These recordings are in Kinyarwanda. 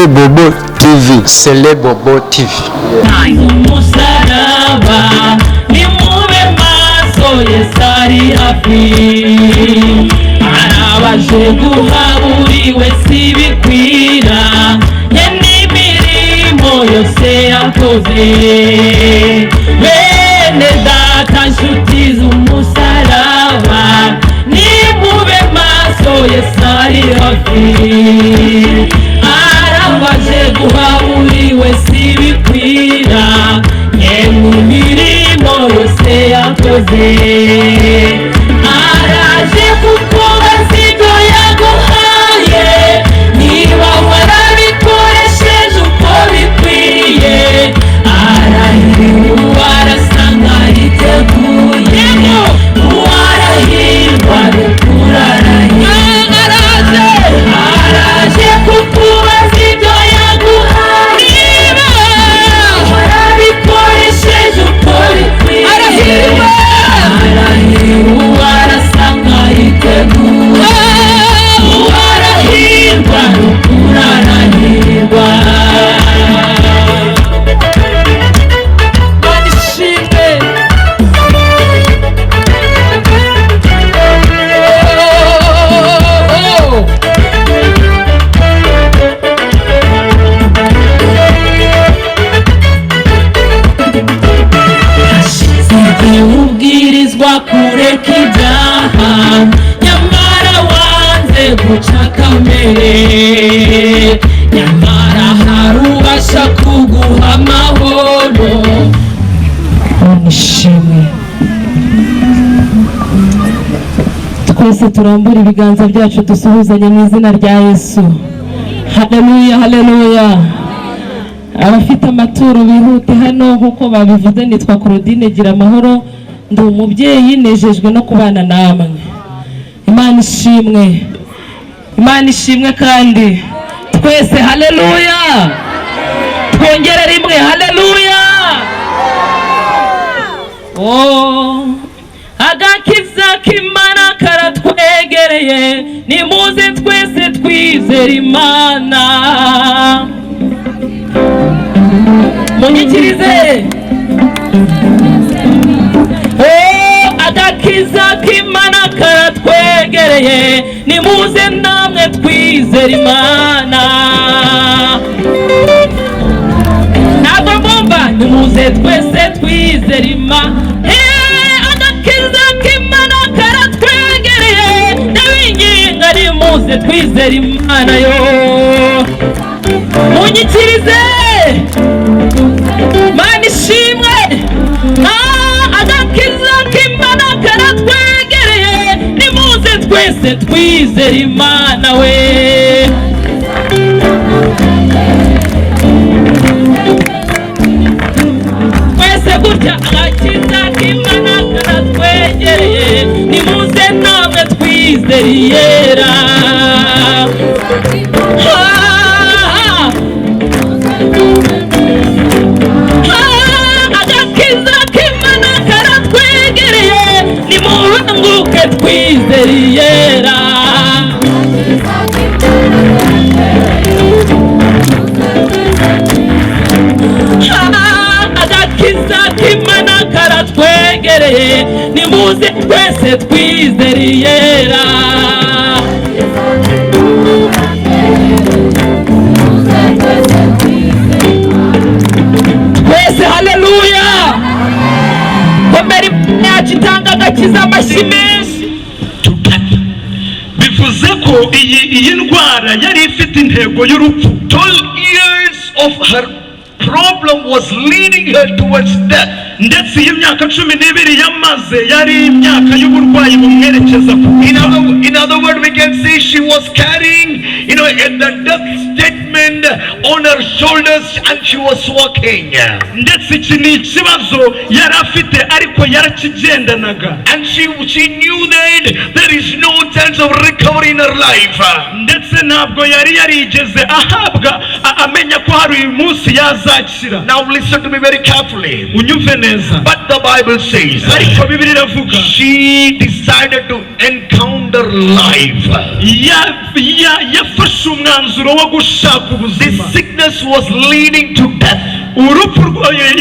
CELEBOBO TV. CELEBOBO TV. Umusaraba ni mube maso Yesari hafi arabaje guhaburiwe sibikwira n'imirimo yose yakoze bene data nshuti z'umusaraba ni mube maso Yesari hafi arabaje guhaburiwe sibikwira n'imirimo yose yakoze araje kukubaza ibyo yaguhaye niba warabikoresheje uko bikwiye arahirwa arasanga yiteguye uwarahirwa rukuraranye araje kukubaza ibyo yaguhaye niba warabikoresheje uko bikwiye arahirwa arasanga yiteguye uwarahirwa rukuraranyirwa banishimwe ubwirizwa kureka ibyaha nyamara wanze guca kamere nyamara harubasha kuguha amahoro nishimwe twese turambura ibiganza byacu dusuhuzanye mu izina rya Yesu. Haleluya haleluya. Abafite amaturo bihute hano nkuko babivuze. Nitwa Claudine gira amahoro, ndi umubyeyi nejejwe no kubana namwe. Imana ishimwe, Imana ishimwe kandi twese haleluya. Twongere rimwe haleluya. Oh, agakiza k'Imana karatwegereye, nimuze twese twizere Imana. Munyikirize. Agakiza k'Imana karatwegereye, nimuze namwe twizere Imana. Ntabwo mbumva, nimuze twese twizere Imana. Agakiza k'Imana karatwegereye, ndabinginga nimuze twizere Imana yo. Munyikirize. Mana ishimwe. Agakiza k'Imana karatwegereye, nimuze twese twizere Imana we. Twese gutya agakiza k'Imana karatwegereye, nimuze namwe twizere Yera. Agakiza k'Imana karatwegereye, nimuhunguke twizere Yera. Agakiza k'Imana karatwegereye, nimuze twese twizere Yera. Twese haleluya. Komera yacu itanga agakiza amashyi menshi. Bivuze ko iyi ndwara yari ifite intego y'urupfu. 12 years of her problem was leading her towards death. Ndetse iyi myaka 12 yamaze yari imyaka y'uburwayi bumwerekeza ku gupfa. In other words, we can see she was carrying, the death statement on her shoulders and she was walking. Ndetse iki ni ikibazo yari afite ariko yarakigendanaga. And she knew that there is no chance of recovery in her life. Ndetse ntabwo yari yarigeze ahabwa amenya ko hari uyu munsi yazakira. Now listen to me very carefully. Unyumve neza. But the Bible says ariko Bibiliya iravuga she decided to encounter life. yafashe umwanzuro wo gushaka ubuzima. This sickness was leading to death. urupfu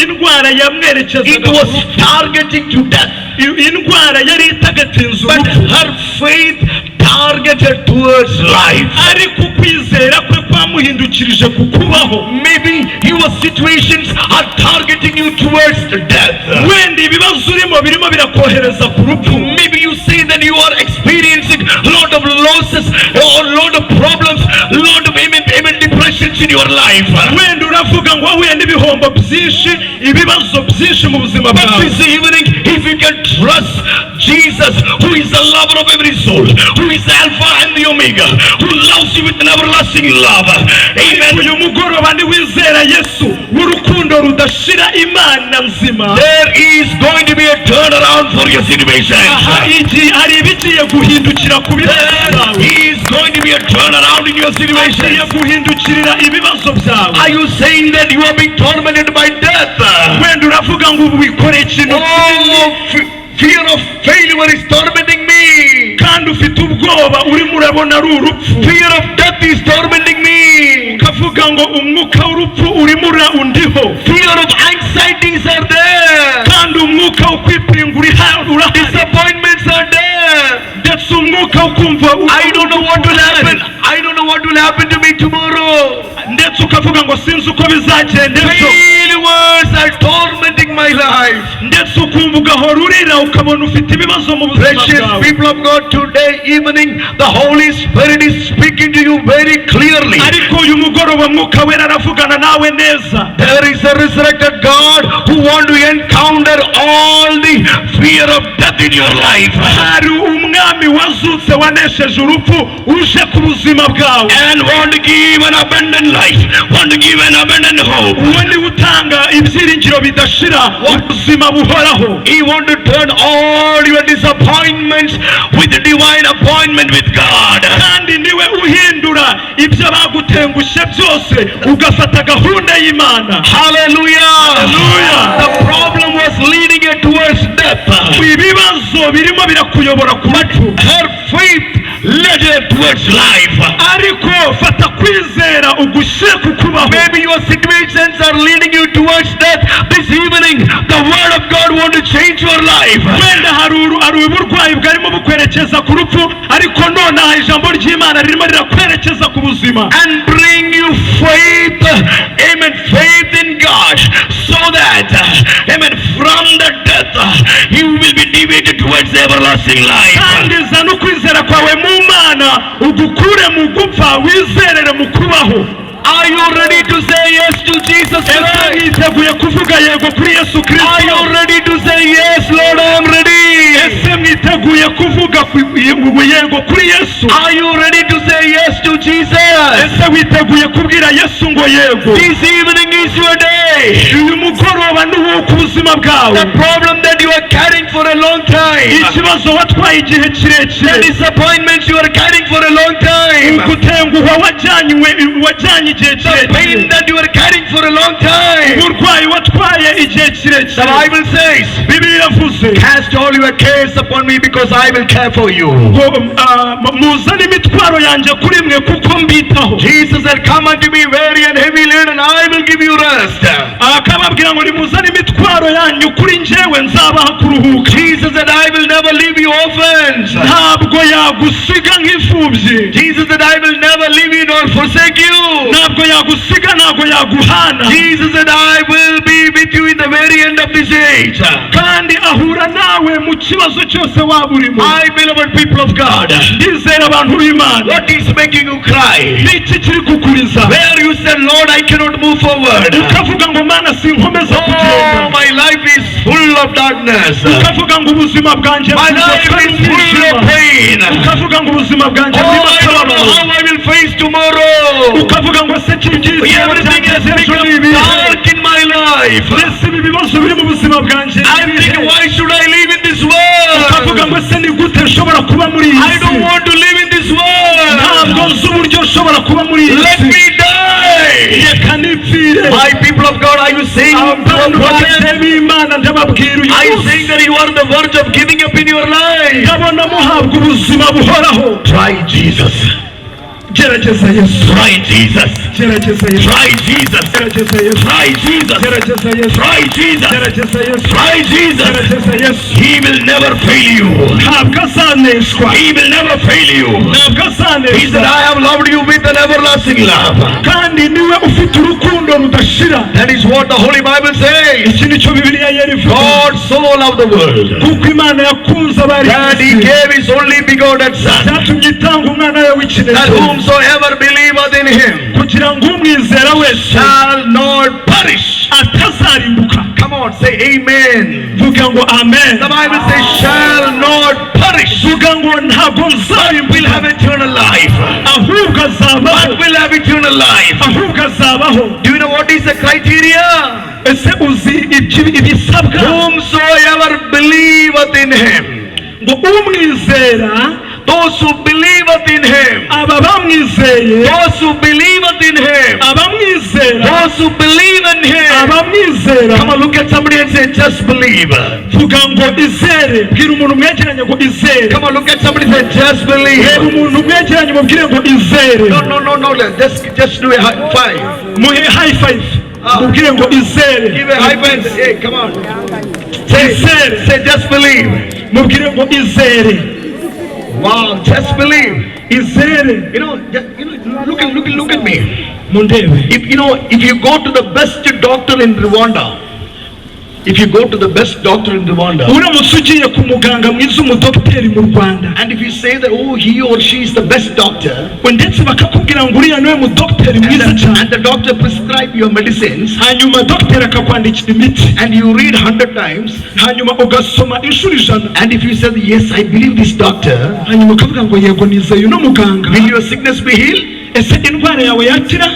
indwara yamwerekezaga. It was targeting to death. indwara yari itagatinza But urupfu. her faith targeted towards life. ariko ukwizera kwe kwamuhindukirije ku kubaho. Maybe your situations are targeting you towards death. wenda ibibazo urimo birimo birakohereza ku rupfu. Maybe you say that you are experiencing a lot of losses or a lot of problems, a lot of depressions in your life. wenda uravuga ngo wahuye n'ibihombo byinshi, ibibazo byinshi mu buzima But bwawe. this evening, if you can trust Jesus, who is the lover of every soul, who is the Alpha and the Omega, who loves you with an everlasting love. Amen. uyu mugoroba niwizera Yesu w'urukundo rudashira, Imana nzima, There is going to be a turnaround for your situation. hari ibigiye guhindukira ku bibazo There byawe. is going to be a turnaround in your situation. agiye guhindukirira ibibazo byawe. Are you saying that you are being tormented by death? wenda uravuga ngo ubu wikoreye ikintu Oh, fear of failure is tormenting me. kandi ufite ubwoba, urimo urabona ari urupfu. Fear of death is tormenting me. ukavuga ngo umwuka w'urupfu urimo undiho. Fear of anxieties are there. kandi umwuka wo kwipinga urahari. Disappointments are there. ndetse umwuka wo kumva I don't know what will happen. I don't know what will happen to me tomorrow. ndetse ukavuga ngo sinzi uko bizagenda ejo. Failures are tormenting my life. ndetse ukumva ugahora urira, ukabona ufite ibibazo mu buzima Precious bwawe. people of God, today evening the Holy Spirit is speaking to you very clearly. ariko uyu mugoroba mwuka wera aravugana nawe neza. There is a resurrected God who want to encounter all the fear of death in your life. hari umwami wazutse wanesheje urupfu uje ku buzima bwawe, And want to give an abundant life, want to give an abundant hope. uwo niwe utanga ibyiringiro bidashira, ubuzima buhoraho. He want to turn all your disappointments with a divine appointment with God. kandi niwe uhindura ibyo bagutengushye byose ugafata gahunda y'Imana. Hallelujah. Hallelujah. The problem was leading you towards death. ibibazo birimo birakuyobora ku rupfu, Her faith led her towards life. ariko fata kwizera ugushyire ku kubaho. Maybe your situations are leading you towards death. This evening, the word of God want to change your life. wenda hari uburwayi bwarimo bukwerekeza ku rupfu, ariko nonaha ijambo ry'Imana ririmo rirakwerekeza ku buzima. And bring you faith, amen, faith in God, so that, amen, from the death, you will be deviated towards everlasting life. kandi zana ukwizera kwawe mu Mana, ugukure mu gupfa wizerere mu kubaho. Are you ready to say yes to Jesus ese Christ? mwiteguye kuvuga yego kuri Yesu Are Kristo? you ready to say yes, Lord, I am ready? ese mwiteguye kuvuga yego kuri Yesu? Are you ready to say yes to Jesus? ese witeguye kubwira Yesu ngo yego? This evening is your day. uyu mugoroba ni uwo ku buzima bwawe. The problem that you are carrying for a long time, ikibazo watwaye igihe the kirekire, disappointments you are carrying for a long time, gutenguhwa wajyanye igihe the pain kirekire, that you are carrying for a long time. uburwayi watwaye igihe The kirekire. Bible says, Bibiliya yavuze cast all your cares upon me because I will care for you. ngo muzane imitwaro yanjye kuri mwe kuko mbitaho. Jesus said, come unto me weary and heavy laden and I will give you rest. akababwira ngo nimuzane imitwaro yanyu kuri njyewe nzabaha kuruhuka. Jesus said, I will never leave you orphans. ntabwo yagusiga nk'imfubyi. Jesus said, I will never leave you nor forsake you. ntabwo yagusiga, ntabwo yaguhana. Jesus said, I will be with you in the very end of this age. kandi ahura nawe mu kibazo cyose waba urimo. My beloved people of God, ndizera abantu b'Imana. what is making you cry? ni iki kiri kukuriza? Where you said, Lord, I cannot move forward. ukavuga ngo Mana sinkomeza Oh, kugenda. my life is full of darkness. ukavuga ngo ubuzima bwanjye My life is full of pain. ukavuga ngo ubuzima bwanjye Oh, burimo I don't know akababaro. how I will face tomorrow. ukavuga ngo se kigize Everything has become dark in my life. mbese ibi bibazo biri mu buzima bwanjye. I think, why should I live in this ukavuga ngo world? se ni gute nshobora kuba muri iyi I don't si? want to live in this ntabwo world. nzi uburyo nshobora kuba muri iyi Let si. me die. reka nipfire. My people of God, are you saying, abantu bakeye b'Imana ndababwira uyu are you munsi, saying that you are on the verge of giving up in your life? ndabona muhabwa ubuzima buhoraho. Try Jesus. gerageza Yesu. Try Jesus. Gerageza Yesu. Try Jesus. Gerageza Yesu. Try Jesus. Gerageza Yesu. Try Jesus. Gerageza Yesu. Try Jesus. Gerageza Yesu. He will never fail you. Ntabwo azaneshwa. He will never fail you. Ntabwo azaneshwa. He said, I have loved you with an everlasting love. Kandi niwe ufite urukundo rudashira. That is what the Holy Bible says. Iki nicyo Bibiliya yerivuga. God so loved the world kuko Imana yakunze abari that He gave His only begotten Son, cyatumye itanga umwana we w'ikinege, that whomsoever believeth in Him kugira ngo umwizera wese shall not perish. atazarimbuka. Come on, say amen. Vuga ngo amen. The Bible says shall not perish. Vuga ngo ntabwo nzarimbuka. Will have eternal life. Ahubwo azabaho. Will have eternal life. Ahubwo azabaho. Do you know what is the criteria? Ese uzi ibisabwa? Whomsoever believeth in Him. Ngo umwizera, those who believeth in Him. aba bamwizeye. Those who believeth in Him. Abamwizera. Those who believe in Him. Abamwizera. Come on, look at somebody and say, just believe. Vuga ngo izere. Bwira umuntu mwegeranye ngo izere. Come on, look at somebody and say, just believe. Reba umuntu mwegeranye mubwire ngo izere. No. Just do a high five. Muhe high five. Mubwire ngo izere. Give a high five. Hey, come on. Say just believe. Mubwire ngo izere. Wow, just believe. Izere. Look at me. Mundebe. If you go to the best doctor in Rwanda, uramutse ugiye ku muganga mwiza, umudokiteri mu Rwanda, and if you say that he or she is the best doctor, ndetse bakakubwira ngo uriya niwe mudokiteri mwiza cyane, and the doctor prescribe your medicines, hanyuma dokiteri akakwandikira imiti, and you read 100 times, hanyuma ugasoma inshuro 100, and if you say yes, I believe this doctor, hanyuma ukavuga ngo yego nizeye uno muganga, will your sickness be healed? Ese indwara yawe yakira?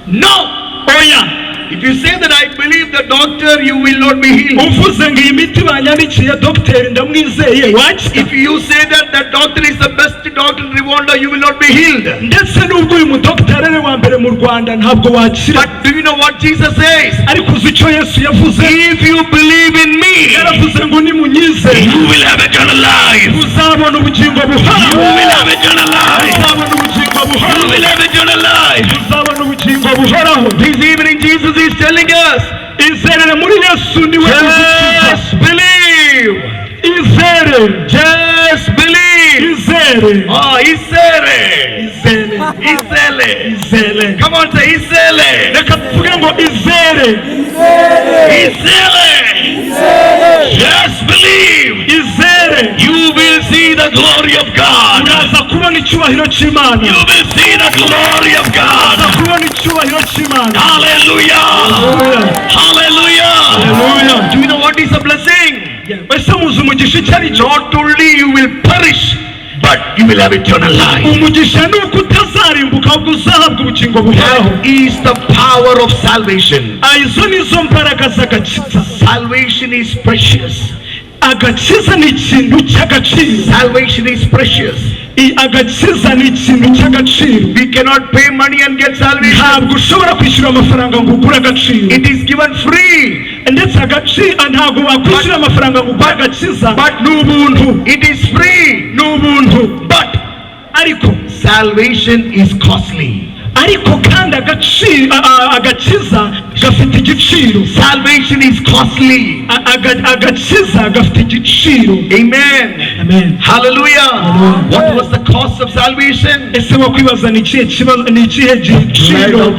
No. Oya. If you say that I believe the doctor, you will not be healed. Uvuze ngo iyi miti banyandikiye dokiteri ndamwizeye, wakira. If you say that the doctor is the best doctor in Rwanda, you will not be healed. Ndetse n'ubwo uyu mudokiteri ari wa mbere mu Rwanda ntabwo wakira. But do you know what Jesus says? Ariko uzi icyo Yesu yavuze? If you believe in me, yaravuze ngo nimunyizere, you will have eternal life. Uzabona ubugingo buhoraho. You will have eternal life. Uzabona ubugingo buhoraho. You will have eternal life. Uzabona ubugingo buhoraho. This evening Jesus is telling us, izere muri Yesu niwe uzikiza. Just believe. Izere. Just believe. Izere. Izere. Come on, say izere. Reka tuvuge ngo izere. Just believe. Izere. You will see the glory of God. Uraza kubona icyubahiro cy'Imana. You will see the glory of God. Uraza kubona icyubahiro cy'Imana. Hallelujah. Hallelujah. Do you know what is a blessing? Ese muzi umugisha icyo ari cyo? Not only you will perish, but you will have eternal life. Umugisha ni uko utazarimbuka ahubwo uzahabwa ubugingo buhoraho. That is the power of salvation. Izo nizo mbaraga z'agakiza. Salvation is precious. Agakiza ni ikintu cy'agaciro. Salvation is precious. Agakiza ni ikintu cy'agaciro. We cannot pay money and get salvation. Ntabwo ushobora kwishyura amafaranga ngo ugure agaciro. It is given free. Ndetse agaciro ntabwo wakwishyura amafaranga ngo ugure agakiza. But n'ubuntu. It is free. N'ubuntu. But ariko salvation is costly. Ariko kandi agakiza gafite igiciro. Salvation is costly. Agakiza gafite igiciro. Amen. Hallelujah. What was the cost of salvation? Ese wakwibaza ni ikihe giciro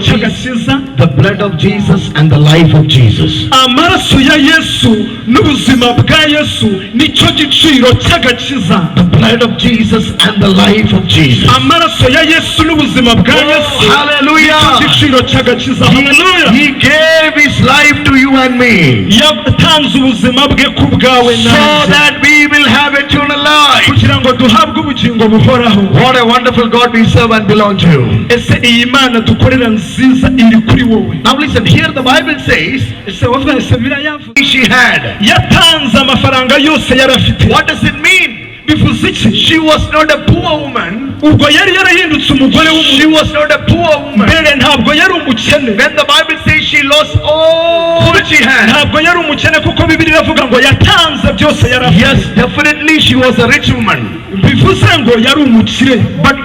cy'agakiza? The blood of Jesus and the life of Jesus. Amaraso ya Yesu n'ubuzima bwa Yesu nicyo giciro cy'agakiza. The blood of Jesus and the life of Jesus. Amaraso ya Yesu n'ubuzima bwa Yesu. Hallelujah. Igiciro cy'agakiza. Hallelujah. He gave his life to you and me. Yatanze ubuzima bwe ku bwawe nanjye. So that we will have eternal life. Kugira ngo duhabwe ubugingo buhoraho. What a wonderful God we serve and belong to. Ese iyi Mana dukorera nziza iri kuri wowe. Now listen, here the Bible says, she had. Yatanze amafaranga yose yarafite. What does it mean? Bivuze iki? She was not a poor woman. Ubwo yari yarahindutse umugore w'umuntu. She was not a poor woman. Mbere ntabwo yari umukene. When the Bible says she lost all she had. ntabwo yari umukene kuko Bibiliya iravuga ngo yatanze byose yari afite. Yes, definitely she was a rich woman. bivuze ngo yari umukire. But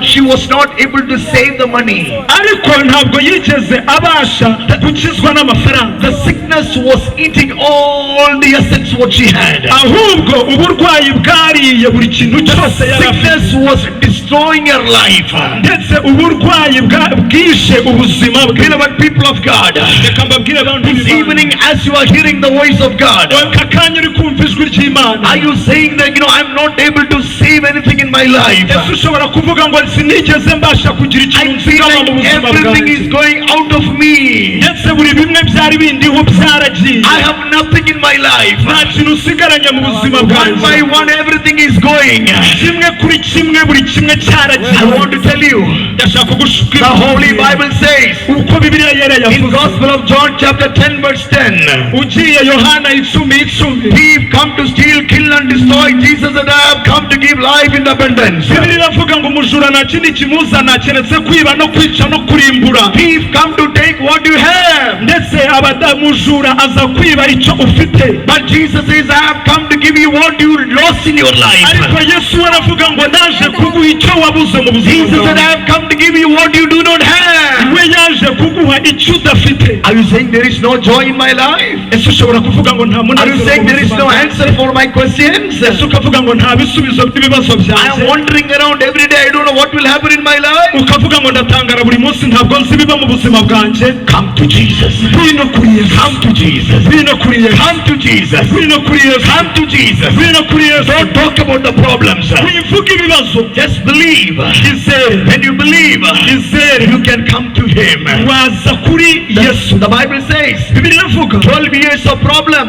she was not able to save the money. ariko ntabwo yigeze abasha gukizwa n'amafaranga. The sickness was eating all the assets what she had. ahubwo uburwayi bwariye buri kintu cyose yari afite. Sickness was destroying her life. ndetse uburwayi bwishe ubuzima bwe. Beloved people of God, reka mbabwire abantu this evening as you are hearing the voice of God, aka kanya uri kumva ijwi ry'Imana, are you saying that I'm not able to save anything in my life? ese ushobora kuvuga ngo sinigeze mbasha kugira ikintu I feel nzigama mu like buzima everything bwanjye. is going out of me. ndetse buri bimwe byari bindiho byaragiye. I have nothing in my life. nta kintu usigaranye mu buzima One by bwanjye. one everything is going. kimwe kuri kimwe buri kimwe cyaragiye. I want to tell you, ndashaka the kugushukira Holy Bible says uko Bibiliya yera in yavuze. Gospel of John chapter 10 verse 10, ugiye Yohana 10:10, thief come to steal, kill and destroy. Jesus said, I have come to give life in abundance. Bibiliya iravuga ngo umujura nta kindi kimuzana keretse kwiba no kwica no kurimbura. Thief come to take what you have. ndetse abadamujura aza kwiba icyo ufite. But Jesus says, I have come to give you what you lost in your life. ariko Yesu aravuga ngo naje kuguha icyo wabuze mu buzima Jesus said, I bwawe. have come to give you what you do not have. we yaje kuguha icyo udafite. Are you saying there is no joy in my life? ese ushobora kuvuga ngo nta Are you munezero saying mu there is buzima no bwawe? answer for my questions? ese ukavuga ngo nta bisubizo by'ibibazo I am byanjye. wandering around every day. I don't know what will happen in my life. ukavuga ngo ndatangara buri munsi ntabwo nzi ibiba mu buzima bwanjye. Come to Jesus. Ngwino kuri Yesu. Come to Jesus. Ngwino kuri Yesu. Come to Jesus. Ngwino kuri Yesu. Come to Jesus. Ngwino kuri Yesu. Don't talk about the problems. wivuga ibibazo. Just believe. izere. When you believe, izere. you can come to Him. waza kuri Yesu. The Bible says Bibiliya ivuga 12 years of problem.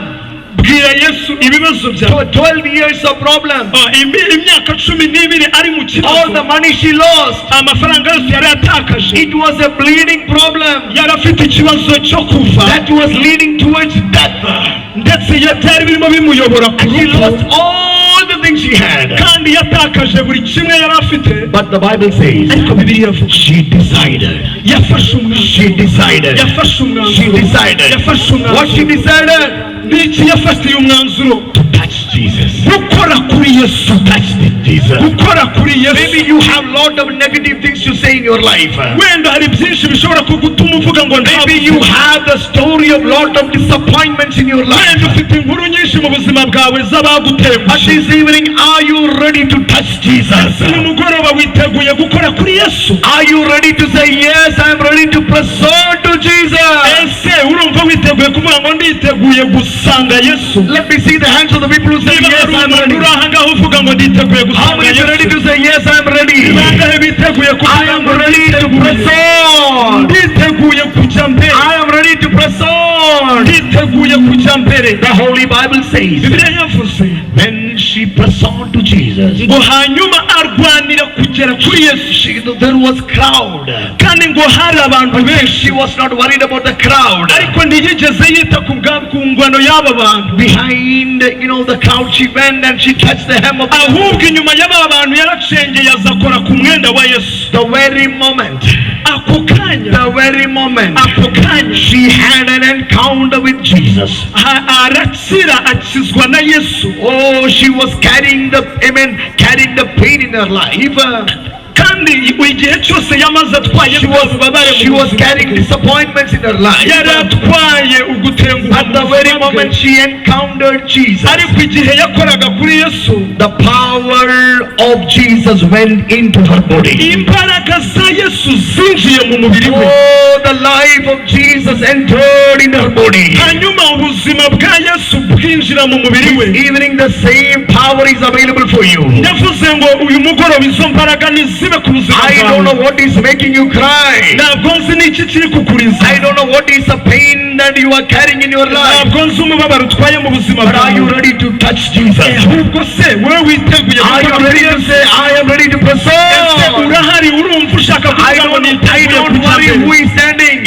bwira Yesu ibibazo byawe. 12 years of problem. imyaka 12 ari mu All the kibazo. money she lost. amafaranga yose yari yatakaje. It was a bleeding problem yari afite ikibazo cyo kuva. that was leading towards death. ndetse byari birimo bimuyobora ku She lost rupfu. all the things she had. kandi yatakaje buri kimwe yari afite. But the Bible says ariko Bibiliya ivuga she decided. yafashe umwanzuro. She decided. yafashe umwanzuro. She decided. yafashe umwanzuro. What she decided? n'iki yafatiye umwanzuro? To touch Jesus. gukora kuri Yesu. Touch Jesus. gukora kuri Yesu. Maybe you have lot of negative things to say in your life. wenda hari byinshi bishobora kugutuma uvuga ngo Maybe you have the story of lot of disappointments in your life. wenda ufite inkuru nyinshi mu buzima bwawe But z'abagutengushye. this evening, are you ready to touch Jesus? uyu mugoroba witeguye gukora kuri Yesu? Are you ready to say, yes, I am ready to press on to Jesus? ese urumva witeguye kuvuga ngo nditeguye gusanga Yesu? Let me see the hands of the people who say, niba yes, hari I am umuntu ready. uri aha ngaho uvuga ngo nditeguye How gusanga many are ready Yesu? to say, yes, I am ready? bangahe biteguye I kuvuga am ngo ready to press on. nditeguye kujya mbere? I am ready to press on. nditeguye kujya mbere. The Holy Bible says, Bibiliya yavuze when she pressed on to Jesus, ngo hanyuma arwanira kugera kuri Yesu. there was crowd. kandi ngo hari abantu benshi. She was not worried about the crowd. ariko ntiyigeze yita ku ngwano y'aba bantu. Behind, the crowd, she went and she touched the hem of ahubwo inyuma y'aba bantu yaracengeye azakora ku mwenda wa Yesu. the very moment. ako kanya The very moment ako kanya she had an encounter with Jesus. arakira akizwa na Yesu. Oh, she was carrying the pain in her life. kandi igihe cyose yamaze atwaye ububabare She mu was buzima carrying bwe. disappointments in her life. yari atwaye ugutenguha At mu the very buzima bwe. moment she encountered Jesus, ariko igihe yakoraga kuri Yesu, the power of Jesus went into her body. imbaraga za Yesu zinjiye mu mubiri we. Oh, the life of Jesus entered in her body. hanyuma ubuzima bwa Yesu bwinjira mu mubiri we. This evening the same power is available for you. ndavuze ngo uyu mugoroba izo mbaraga nizibe ku buzima I don't know bwawe. what is making you cry. ntabwo nzi n'iki kiri kukuriza. I don't know what is the pain that you are carrying in your life. ntabwo nzi umubabaro utwaye mu buzima But are you bwawe. ready to touch Jesus? ahubwo se wowe witeguye Are you gukora ready kuri to Yesu? say, I am ready to press ese on? urahari urumva ushaka I kuvuga ngo don't niteguye worry kujya who mbere? is standing.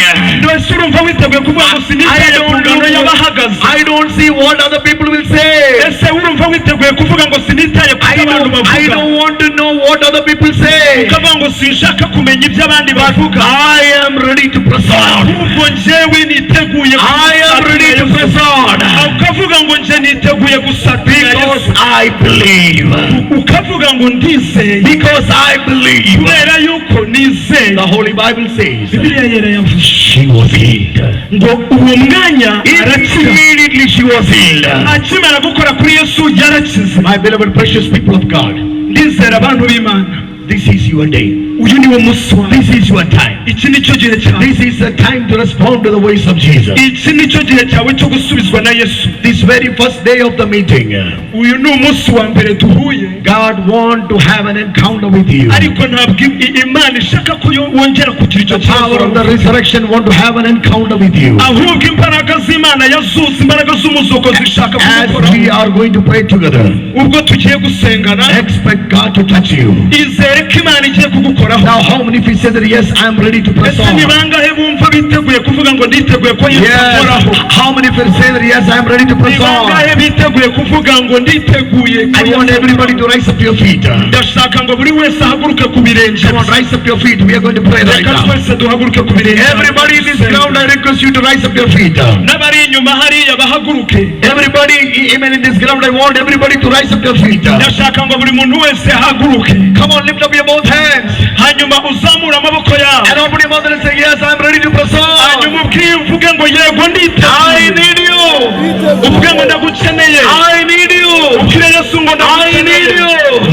ese urumva witeguye kuvuga ngo I sinitaye ku ngano y'abahagaze? don't see what other people will say. ese urumva witeguye kuvuga ngo sinitaye ku byo abantu I bavuga? don't want to know what what other people say. ukavuga ngo sinshaka kumenya ibyo abandi bavuga. I am ready to press on. ahubwo njyewe niteguye I am ready to press on. ukavuga ngo nje niteguye gusatira because I believe. ukavuga ngo ndizeye because I believe. kubera yuko nizeye. The Holy Bible says Bibiliya yera yavuze she was healed. ngo uwo mwanya Immediately she was healed. akimara gukora kuri Yesu yarakize. My beloved precious people of God, ndizera abantu b'Imana, this is your day. uyu ni wo munsi wawe. This is your time. iki ni cyo gihe cyawe. This is the time to respond to the voice of Jesus. iki ni cyo gihe cyawe cyo gusubizwa na Yesu. This very first day of the meeting, uyu ni umunsi wa mbere duhuye. God wants to have an encounter with you. ariko ntabwo Imana ishaka ko wongera kugira icyo The power of the resurrection want to have an encounter with you. ahubwo imbaraga z'Imana yazutse, imbaraga z'umuzuko zishaka As kugukora. we are going to pray together, ubwo tugiye gusengana, expect God to touch you. izere ko Imana igiye kugukoraho. Now how many of you say that yes, I am ready to press ese on? ni bangahe bumva biteguye kuvuga ngo nditeguye ko Yesu akoraho? Yes. How many of you say that yes, I am ready to ni press on? bangahe biteguye kuvuga ngo nditeguye ko I want Yesu everybody to rise up your feet. ndashaka ngo buri wese ahaguruke ku birenge. Come on, rise up your feet. We are going to pray right reka now. twese duhaguruke ku birenge. Everybody in this ground, I request you to rise up your feet. n'abari inyuma hariya bahaguruke. Everybody, amen, in this ground, I want everybody to rise up your feet. ndashaka ngo buri muntu wese ahaguruke. Come on, lift up your both hands. hanyuma uzamura amaboko yawe. And open your mouth and say, yes, I'm ready to press on. hanyuma ubwiye uvuge ngo yego I nditeguye. need you. uvuge ngo ndagukeneye. I need you. ubwire Yesu ngo I ndagukeneye. need you.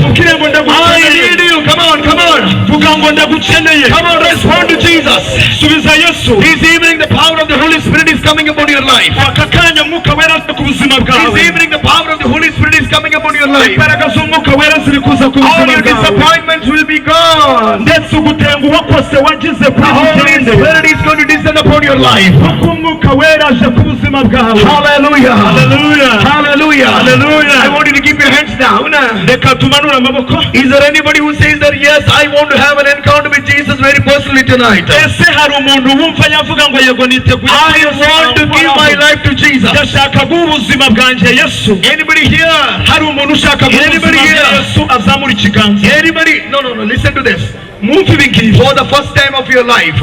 ubwire ngo I ndagukeneye. need you. Come on, come on. vuga ngo ndagukeneye. Come on, respond to Jesus. subiza Yesu. This evening, the power of the Holy Spirit is coming upon your life. aka kanya mwuka wera aza ku buzima This bwawe. evening, the power of the Holy Spirit is coming upon your life. imbaraga z'umwuka wera ziri kuza ku All buzima your bwawe. disappointments will be gone. ndetse ugutenguha kose wagize The kuri Holy ugende. Spirit is going to descend upon your life. kuko umwuka wera aje ku buzima bwawe. Hallelujah. Hallelujah. Hallelujah. Hallelujah. I want you to keep your hands down. reka tumanure amaboko. Is there anybody who says that yes, I want to have an encounter with Jesus very personally tonight? ese hari umuntu wumva yavuga ngo yego niteguye ko I Yesu want to give my ankoraho. life to Jesus. ndashaka guha ubuzima bwanjye Yesu. Anybody here? hari umuntu ushaka guha Anybody ubuzima bwa here? Yesu azamura ikiganza. Anybody? No, listen to this. mwumve ibi ngibi. For the first time of your life,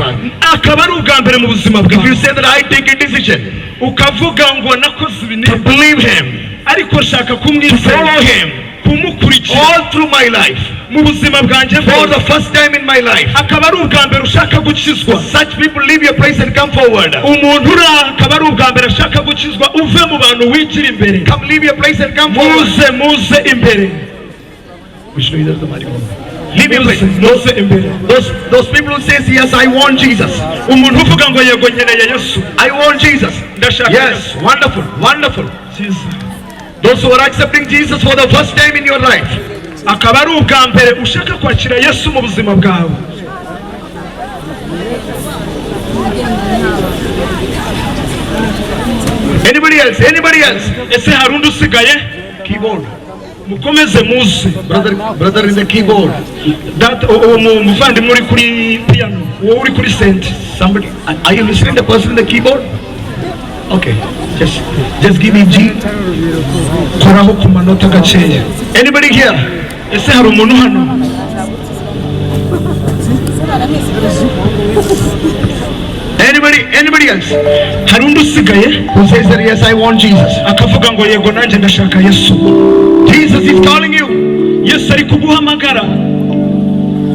akaba ari ubwa mbere mu buzima if you bwawe. say that I take a decision ukavuga ngo nakoze ibi to n'ibi. believe Him, ariko shaka to kumwizera. follow Him kumukurikira all through my life, mu buzima bwanjye for the bwose. first time in my life, akaba ari ubwa mbere ushaka gukizwa. such people leave your place and come forward. umuntu uri aha akaba ari ubwa mbere ashaka gukizwa, uve mu bantu wigira imbere. Come leave your place and come forward. muze imbere. Leave your place. muze imbere. Those people who says yes, I want Jesus. umuntu uvuga ngo yego nkeneye Yesu. I want Jesus. ndashaka Yes, Yesu. wonderful, wonderful. Cyiza. Those who are accepting Jesus for the first time in your life, akaba ari ubwa mbere ushaka kwakira Yesu mu buzima bwawe. anybody else? Anybody else? ese hari undi usigaye? Keyboard. mukomeze muze. Brother in the keyboard. uwo muvandimwe uri kuri piano, uwo uri kuri sente. Somebody, are you listening to the person in the keyboard? Okay, just give me G. koraho ku manota gakeya. Anybody here? ese hari umuntu hano? Anybody else? hari undi usigaye Who says that yes, I want Jesus? akavuga ngo yego nanjye ndashaka Yesu. Jesus is calling you. Yesu ari kuguhamagara.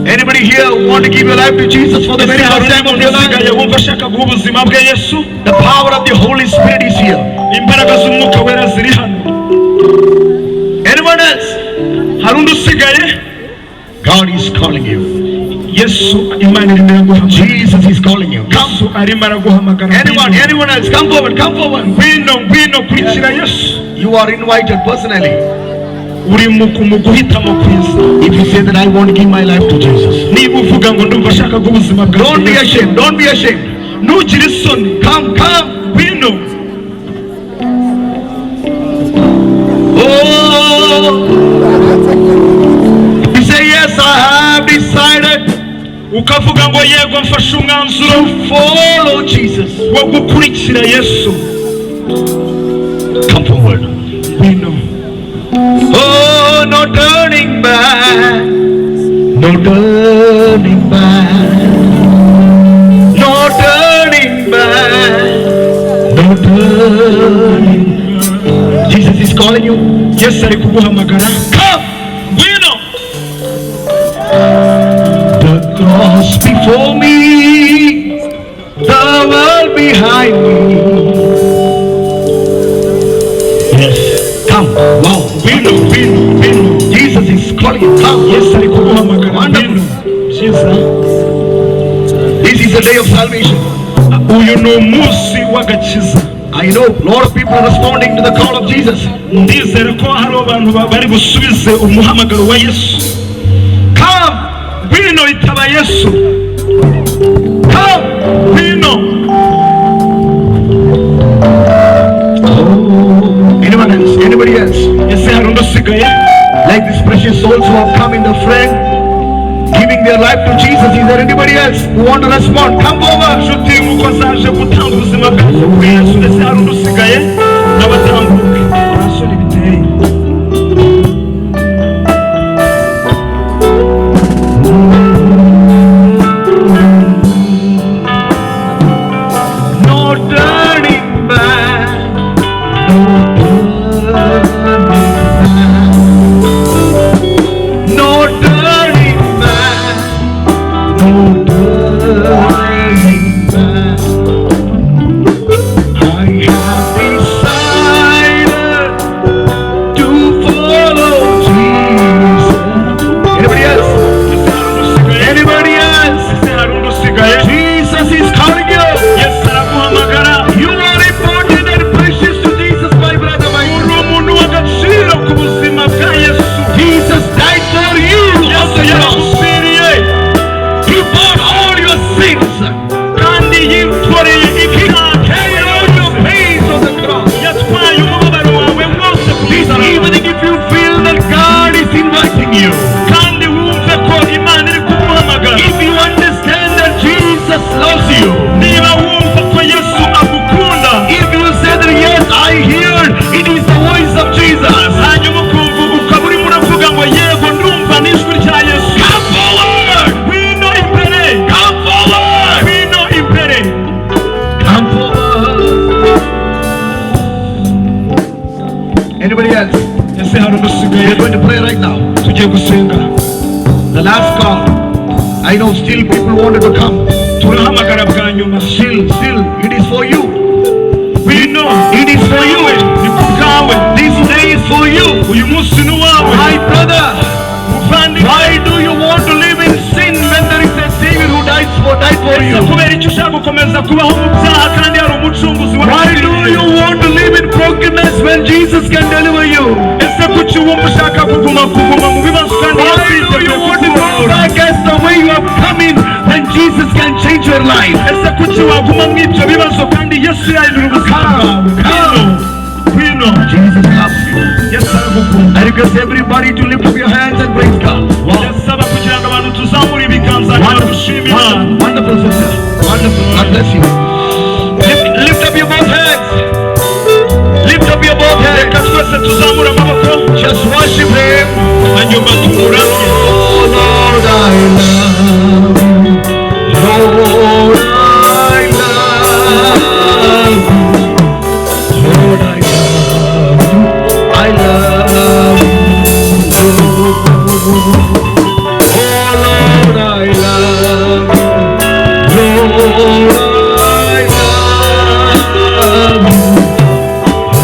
Anybody here who want to give your life to Jesus for the very ese hari first time undi of your usigaye life? wumva ashaka guha ubuzima bwe Yesu. The power of the Holy Spirit is here. imbaraga z'umwuka wera ziri hano. Anyone else? hari undi usigaye? God is calling you. Yesu Imana irimo iraguhamagara. Jesus is calling you. Come. Yesu arimo araguhamagara. Anyone else? Come forward. ngwino kurikira Yesu. You are invited personally. uri mu guhitamo kwiza. If you say that I want to give my life to Jesus, niba uvuga ngo ndumva ashaka guha ubuzima bwawe don't be Yesu. ashamed. Don't be ashamed. ntugire isoni. Come. ngwino. Oh, you say yes, I have decided ukavuga ngo yego mfashe umwanzuro to follow Jesus. wo gukurikira Yesu. Come forward. ngwino. Oh, no turning back. No turning back. No turning back. No turning back. Jesus is calling you. Yesu ari kuguhamagara. Come. Ngwino. The cross before me, the world behind me. Yes, come. Wow. Ngwino. Jesus is calling you. Come. Yesu ari kuguhamagara. Wonderful. Jesus. This is the day of salvation. Uyu ni umunsi w'agakiza. I know a lot of people are responding to the call of Jesus. Ndizera ko hari abantu bari busubize umuhamagaro wa Yesu. Come. Ngwino itaba Yesu. Come. Ngwino. Anyone else? Anybody else? Ese hari undi usigaye? Like these precious souls who have come in the friend, giving their life to Jesus. Is there anybody else who want to respond? Come over. Nshuti nk'uko zaje gutanga ubuzima bwazo kuri Yesu. Ese hari undi usigaye? N'abatambuke. Abasore biteye. No turning back. No turning back. No turning back. I have decided to follow Jesus. Anybody else? Anybody else? Ese hari undi usigaye? Jesus is calling you. Yesu araguhamagara. You are important and precious to Jesus, my brother, my Uri sister. umuntu w'agaciro ku buzima bwa Yesu. Jesus died for you on Yesu the cross. yaragupfiriye. He bore all your sins. Kandi yikoreye He ibyaha. carried all your pains on the cross. Yatwaye umubabaro wawe wose ku This musaraba. evening, if you feel that God is inviting you, Kandi wumve ko Imana iri kuguhamagara. if you understand that Jesus loves you, Niba wumva ko Yesu agukunda, if you say that yes, I heard it is the voice of Jesus, hanyuma ukumva ukaba urimo uravuga ngo yego ndumva n'ijwi rya Yesu. come forward. Ngwino imbere. Come forward. Ngwino imbere. Come forward. Anybody else? Ese hari undi usigaye? We're going to pray right now. Tugiye gusenga. The last call. I know still people wanted to come. Turahamagara bwa nyuma. Still, it is for you. Ngwino. It is for you. Ni ku bwawe. This day is for you. Uyu munsi ni uwawe. My brother, Muvandimwe. why do you want to live in sin when there is a Savior who died for Ese you? kubera icyo ushaka gukomeza kubaho mu byaha kandi hari umucunguzi Why do you want to live in brokenness when Jesus can deliver you? Ese kuki wumva ushaka kuguma mu bibazo kandi Why Yesu do you yiteguye want to go kukubohora? back as the way you have come in when Jesus can change your life? Ese kuki waguma mu ibyo bibazo kandi Yesu yahindura ubuzima bwawe? Ngwino. Jesus loves you. Yesu aragukunda. I request everybody to lift up your hands and praise God. Ndasaba kugira ngo abantu tuzamure ibiganza kandi dushime Imana. Wonderful sister. Wonderful. God bless you. Lift up your both hands. Lift up your both hands. Reka twese tuzamure amaboko Just worship Him. hanyuma tumuramye. Oh Lord, I love you. Lord, I love you. Lord, I love you. I love you. Oh Lord, I love you. Lord, I love you.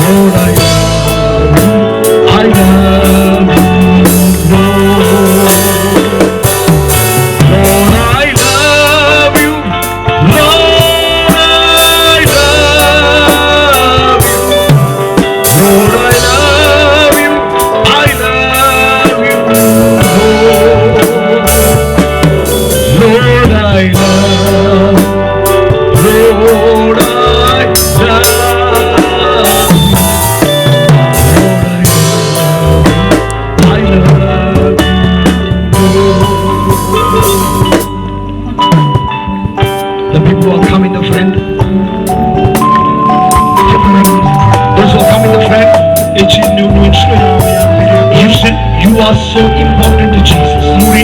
Lord, I love you. I love you. Lord, I love you. Lord, I love you. Lord, I love you. I love you. Lord, I love. Lord, I love. I love you. The people who are coming, the friend. Those who are coming, the friend. Iki ni inshuro yawe ya mbere. You are so important to Jesus. Muri